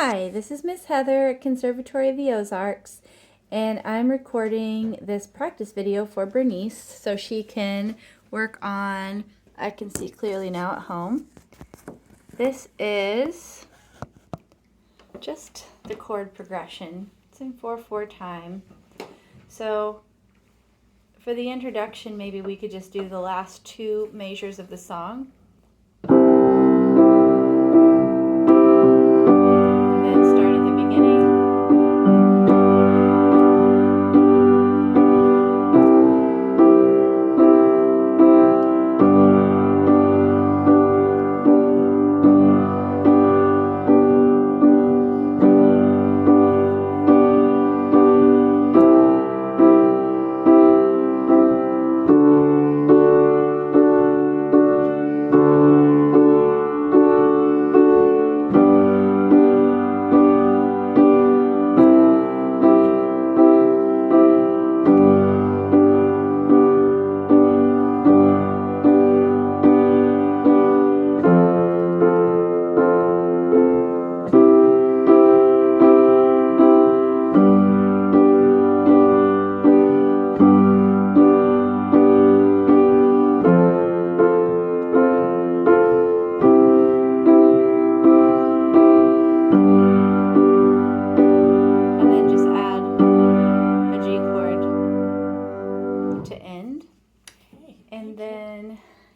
Hi, this is Miss Heather at Conservatory of the Ozarks, and I'm recording this practice video for Bernice so she can work on, I can see clearly now at home. This is just the chord progression. It's in 4/4 time. So for the introduction, maybe we could just do the last two measures of the song.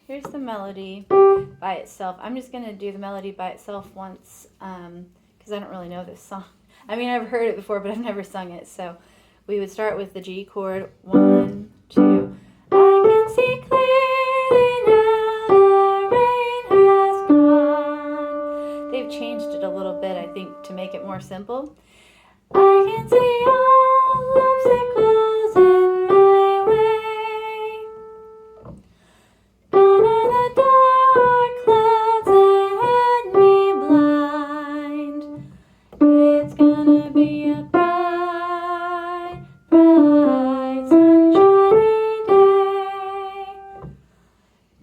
Here's the melody by itself. I'm just going to do the melody by itself once because I don't really know this song. I mean, I've heard it before, but I've never sung it. So we would start with the G chord. 1, 2. I can see clearly now the rain has gone. They've changed it a little bit, I think, to make it more simple. I can see all obstacles in my way. Gone are the dark clouds that had me blind. It's gonna be a bright, bright, sunshiny day.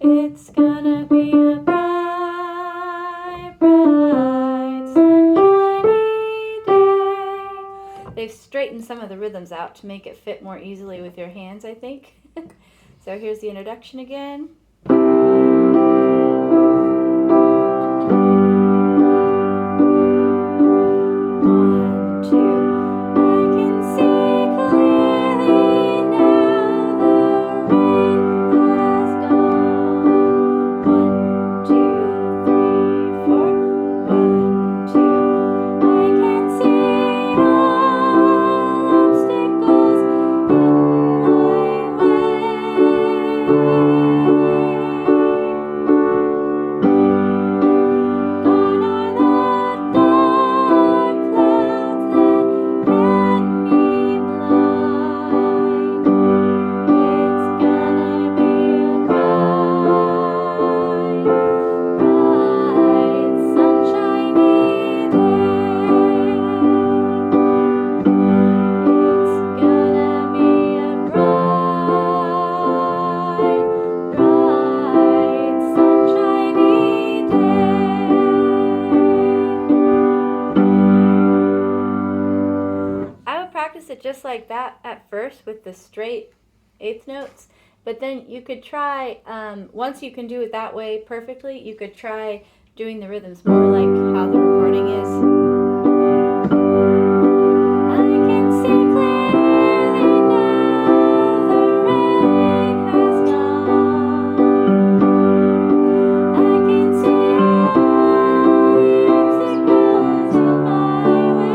It's gonna be a bright, bright, sunshiny day. They've straightened some of the rhythms out to make it fit more easily with your hands, I think. So here's the introduction again. It just like that at first with the straight eighth notes, but then you could try once you can do it that way perfectly, you could try doing the rhythms more like how the recording is. I can see clearly now the rain has gone. I can see all the obstacles in my way.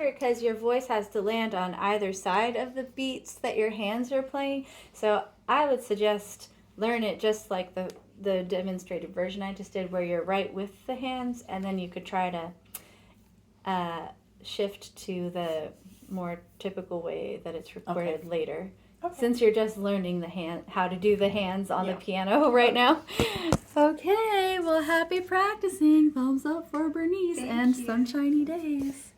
Because your voice has to land on either side of the beats that your hands are playing. So I would suggest learn it just like the demonstrated version I just did, where you're right with the hands, and then you could try to shift to the more typical way that it's recorded later. Okay. Since you're just learning how to do the hands on the piano right now. Okay, well, happy practicing. Thumbs up for Bernice and sunshiny days.